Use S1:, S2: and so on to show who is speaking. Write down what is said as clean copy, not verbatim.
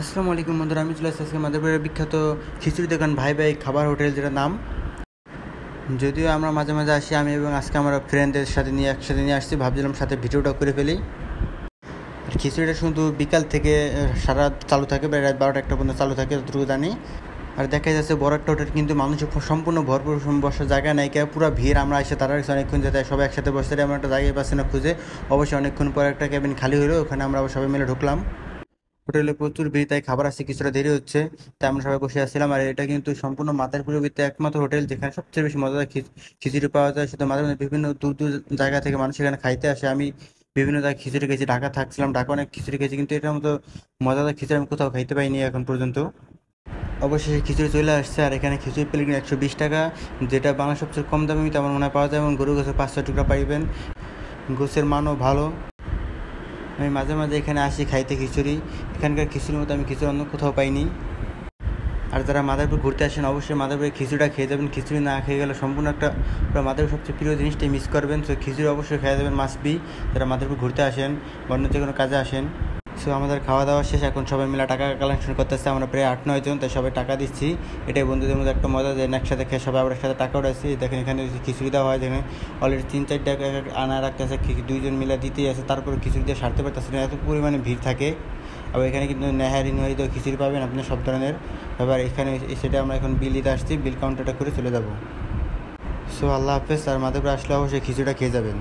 S1: আসসালামু আলাইকুম বন্ধুরা, আমি চলে আসছি আজকে মাদারপুরের বিখ্যাত খিচুড়ি দোকান ভাই ভাই খাবার হোটেল, যেটা নাম। যদিও আমরা মাঝে মাঝে আসি, আমি এবং আজকে আমার ফ্রেন্ডদের সাথে একসাথে নিয়ে আসছি, ভাবছিলাম সাথে ভিডিওটা করে ফেলি। আর খিচুড়িটা শুধু বিকাল থেকে সারা চালু থাকে, প্রায় রাত 12টা 1টা পর্যন্ত চালু থাকে যতটুকু জানি। আর দেখা যাচ্ছে বড় একটা হোটেল, কিন্তু মানুষের সম্পূর্ণ ভরপুর, বসার জায়গা নাই, পুরো ভিড়। আমরা এসে তারা অনেকক্ষণ যেতে সবাই একসাথে বসতে এমন একটা জায়গায় পাচ্ছি না খুঁজে। অবশ্যই অনেকক্ষণ পর একটা ক্যাবিন খালি হলো, ওখানে আমরা সবাই মিলে ঢুকলাম। হোটেলে প্রচুর ভিড়, তাই খাবার আসতে কিছুটা দেরি হচ্ছে, তাই আমরা সবাই বসে আসছিলাম। আর এটা কিন্তু সম্পূর্ণ মাদারীপুরের ভিতরে একমাত্র হোটেল যেখানে সবচেয়ে বেশি মজাদার খিচুড়ি পাওয়া যায়। শুধু মাদারীপুরে বিভিন্ন দূর দূর জায়গা থেকে মানুষ এখানে খাইতে আসে। আমি বিভিন্ন জায়গায় খিচুড়ি খেয়েছি, ঢাকা থাকছিলাম, ঢাকা অনেক খিচুড়ি খেয়েছি, কিন্তু এটার মতো মজাদার খিচুড়ি আমি কোথাও খাইতে পাইনি এখন পর্যন্ত। অবশেষে খিচুড়ি চলে আসছে, আর এখানে খিচুড়ি প্লেট 120 টাকা, যেটা বাংলা সবচেয়ে কম দামে তেমন মনে হয় পাওয়া যায়, এবং গরু গোছের 500 টুকরা পাইবেন। গোছের মানও ভালো। আমি মাঝে মাঝে এখানে আসি খাইতে খিচুড়ি। এখানকার খিচুড়ির মতো আমি খিচুড়ি অন্য কোথাও পাইনি। আর যারা মাদারীপুর ঘুরতে আসেন, অবশ্যই মাদারীপুরে খিচুড়িটা খেয়ে যাবেন। খিচুড়ি না খেয়ে গেলে সম্পূর্ণ একটা মাদারীপুর সবচেয়ে প্রিয় জিনিসটাই মিস করবেন। সো খিচুড়ি অবশ্যই খেয়ে যাবেন, মাস্ট বি, যারা মাদারীপুর ঘুরতে আসেন বা অন্য যে কোনো কাজে আসেন। সো আমাদের খাওয়া দাওয়া শেষ, এখন সবাই মিলে টাকা কালেকশন করতেছে। আমরা প্রায় 8-9 জন, তাই সবাই টাকা দিচ্ছি। এটাই বন্ধুদের মধ্যে একটা মজা, যে একসাথে খেয়ে সবাই আবার একসাথে টাকা উঠাচ্ছি। দেখেন এখানে খিচুড়ি দেওয়া হয়, যেখানে অলরেডি 3-4 টাকা আনা রাখতেছে, 2 জন মিলে দিতেই আছে, তারপরে খিচুড়ি দিয়ে সারতে পারতেছে না, এত পরিমাণে ভিড় থাকে। আবার এখানে কিন্তু নেহারি নোহারি তো খিচুড়ি পাবেন আপনি সব ধরনের। এবার এখানে সেটা আমরা এখন বিল দিতে আসছি, বিল কাউন্টারটা করে চলে যাব। সো আল্লাহ হাফেজ। আর মাদারীপুর আসলে অবশ্যই খিচুড়িটা খেয়ে যাবেন।